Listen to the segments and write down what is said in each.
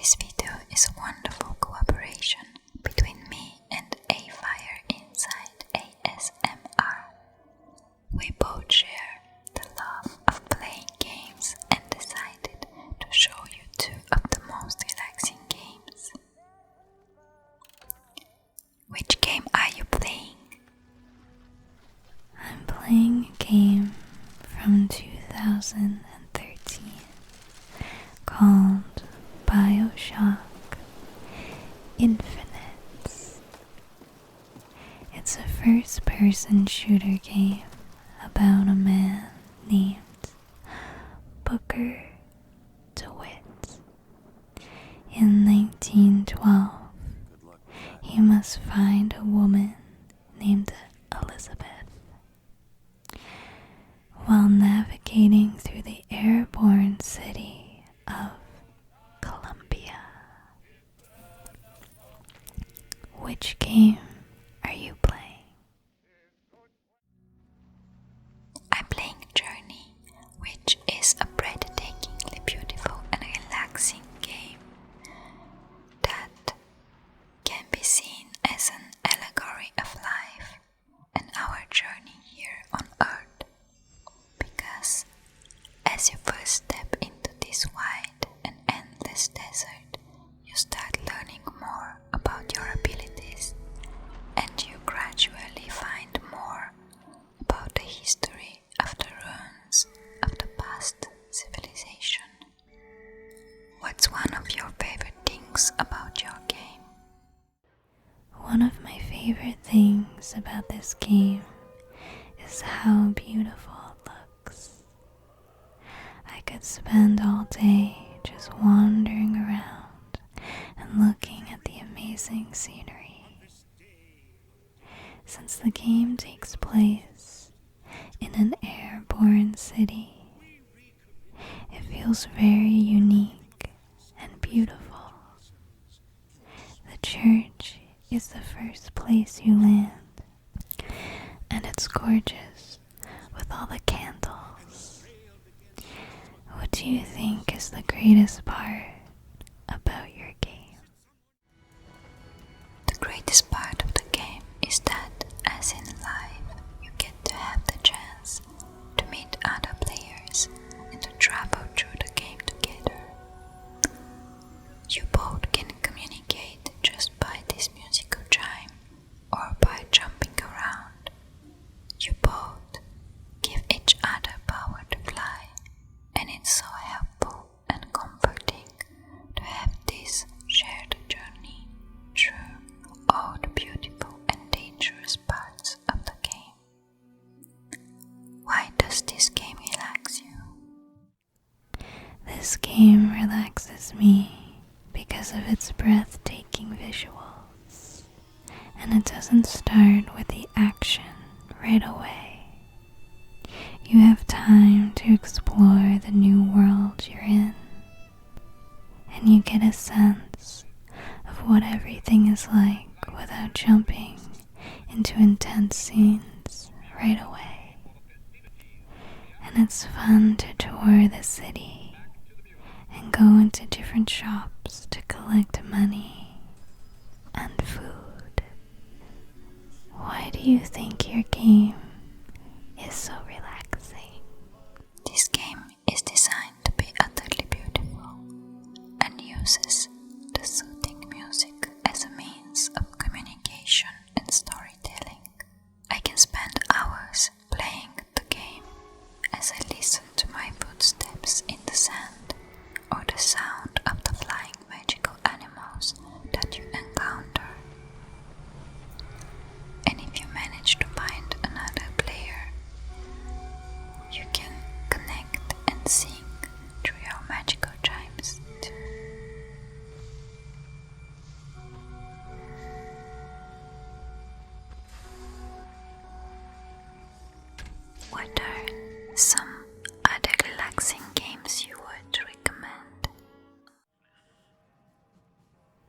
This video is a wonderful cooperation between me and A Fire Inside ASMR. We both share the love of playing games and decided to show you two of the most relaxing games. Which game are you playing? I'm playing a game from 2013 called BioShock Infinite. It's a first-person shooter game about a man named Booker DeWitt. In 1912, he must find a woman named Elizabeth. While navigating through the airborne city of Columbia. Which game are you playing? I'm playing Journey, which is a breathtakingly beautiful and relaxing game that can be seen as an allegory of life and our journey here on Earth. Because as you first step into this wide and endless desert, you start learning more about your abilities, and you gradually find more about the history of the ruins of the past civilization. What's one of your favorite things about your game? One of my favorite things about this game is how beautiful it looks. I could spend all day just wandering around and looking at the amazing scenery. Since the game takes place in an airborne city, it feels very unique and beautiful. The church is the first place you land, and it's gorgeous with all the candles. What do you think is the greatest part about your game? The greatest part of the game is that, as in life, you get to have the chance to meet other players and to travel through the game together. You both can communicate just by this musical chime or by jumping around. You both give each other power to fly, and it's so helpful and comforting to have this shared journey through all the beautiful and dangerous parts of the game. Why does this game relax you? This game relaxes me because of its breathtaking visuals, and it doesn't start with the action right away. You have time to explore the new world you're in, and you get a sense of what everything is like without jumping into intense scenes right away. And it's fun to tour the city and go into different shops to collect money and food. Why do you think your game is so relaxing? This game is designed to be utterly beautiful and uses the soothing music as a means of communication and storytelling. I can spend hours playing the game as I listen to my footsteps in the sand or the sound of the flying magical animals that you encounter. And if you manage to find another player, you can connect and sing through your magical chimes too. What are some other relaxing games you would recommend?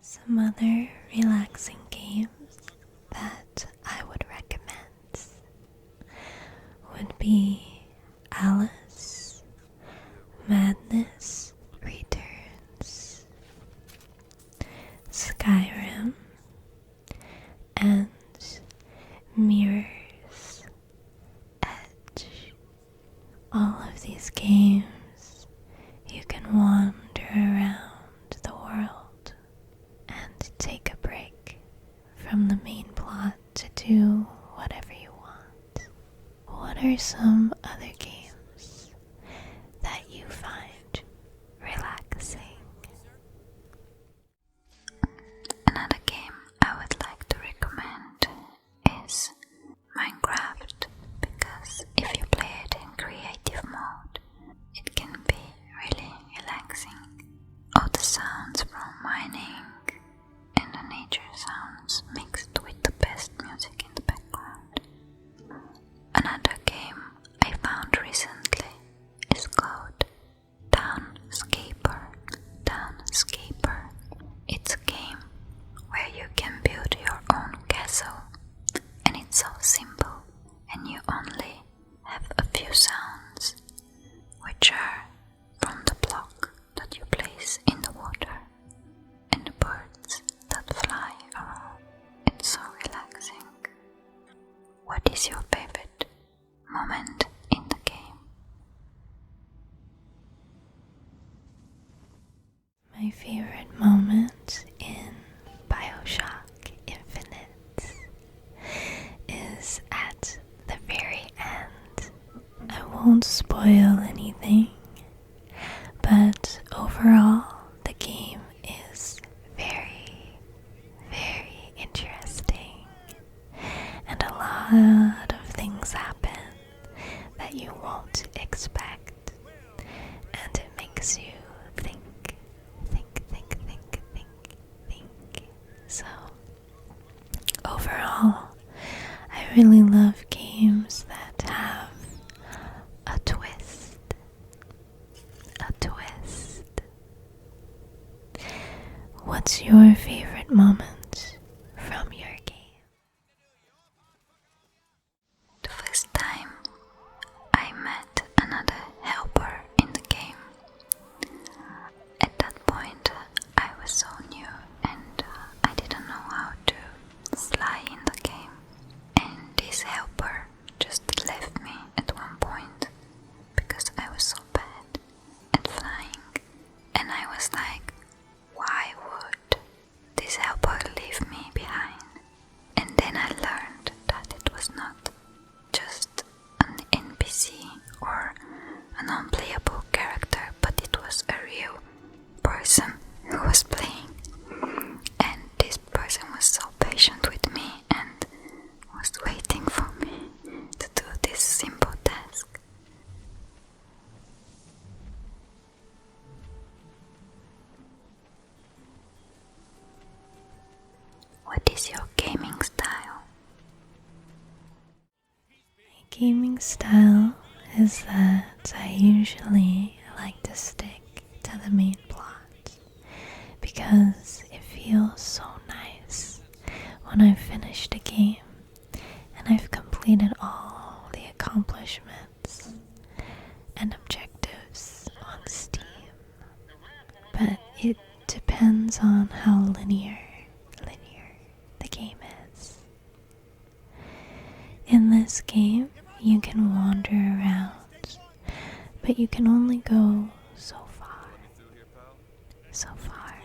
Some other relaxing games that I would recommend would be Alice Madness Returns. are some other games that you find relaxing? Another game I would like to recommend is Minecraft, because if you play it in creative mode, it can be really relaxing. All the sounds from mining and the nature sounds mixed with the best music in the background. Another game I found recently is called Townscaper. Townscaper. It's a game where you can build your own castle, and it's so simple, and you only have a few sounds, which are from the block that you place in the water and the birds that fly around. It's so relaxing. What is your favorite moment in the game? My favorite moment in BioShock Infinite is at the very end. I won't spoil anything, but overall the game is very, very interesting, and a lot of things happen that you won't expect, and it makes you think. So, overall, I really love games that have a twist. A twist. What's your favorite moment from your game? The first time I met another helper in the game. At that point, I was so new and I didn't know how to fly in the game. And this helper just left me at one point because I was so bad at flying. And I was like, why would this helper leave me behind? And then I learned that it was not just an NPC or a non-playable character, but it was a real person who was playing. And this person was so patient with me and was waiting for me to do this simple task. What is your gaming style? My gaming style is that I usually like to stick to the main plot because it feels so nice when I've finished a game and I've completed all the accomplishments and objectives on Steam. But it depends on how linear the game is. In this game, you can wander around, but you can only go so far. So far.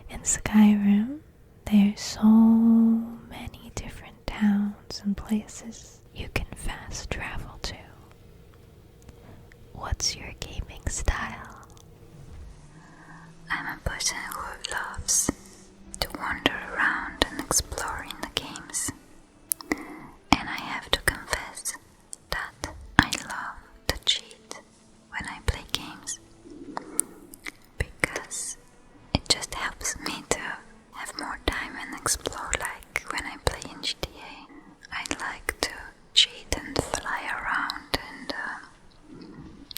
In Skyrim, there's so many different towns and places you can fast travel to. What's your gaming style? I'm a person who loves to wander around and explore in the games. And I have to confess that I love to cheat when I play games, because it just helps me to have more time and explore. Like when I play in GTA, I like to cheat and fly around, and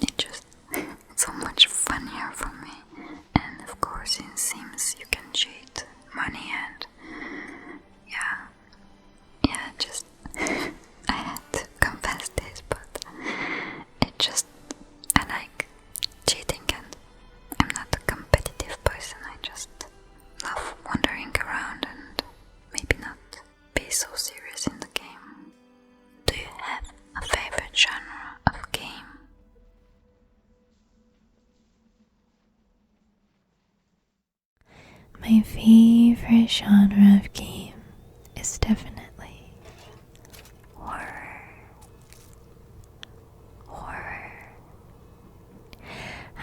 it just it's so much funnier for me. And of course in Sims you can cheat money, and just I had to confess this, but I like cheating, and I'm not a competitive person. I just love wandering around and maybe not be so serious in the game. Do you have a favorite genre of game? My favorite genre of game is definitely horror.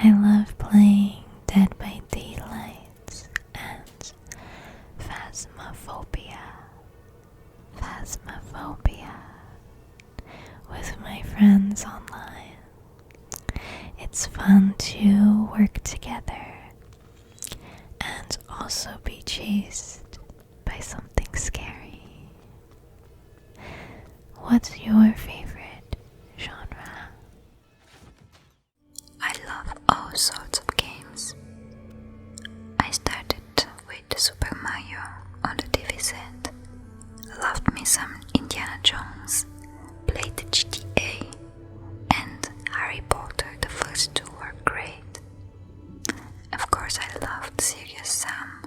I love playing Dead by Daylight and Phasmophobia. Phasmophobia with my friends online. It's fun to work together and also be chased by something scary. What's your favorite genre? I love all sorts of games. I started with Super Mario on the TV set, loved me some Indiana Jones, played GTA, and Harry Potter. The first two were great. Of course, I loved Serious Sam,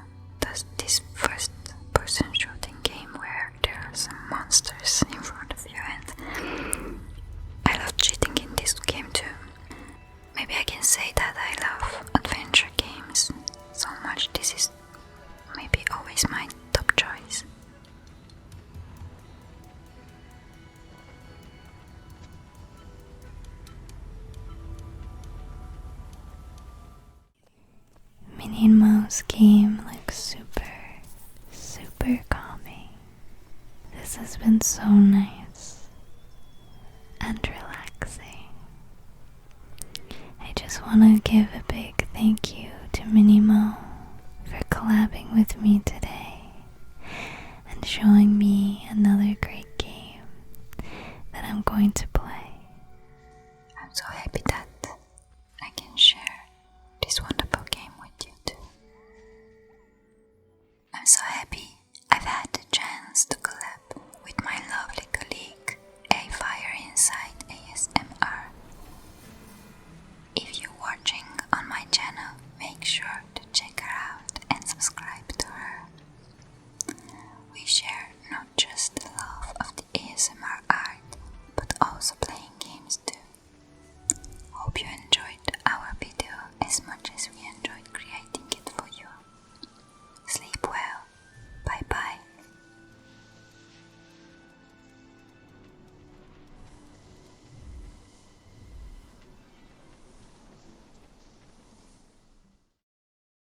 this first-person shooting game where there are some monsters in front of you, and I love cheating in this game too. Maybe I can say that I love adventure games so much. This is maybe always my top choice. Minnie Mouse game looks super calming. This has been so nice and relaxing. I just want to give a big thank you to Minnie Mo for collabing with me today and showing me another great game that I'm going to play. I'm so happy that I can share this wonderful game with you too. I'm so happy I've had the chance to collab with my lovely colleague A Fire Inside ASMR. If you're watching on my channel, make sure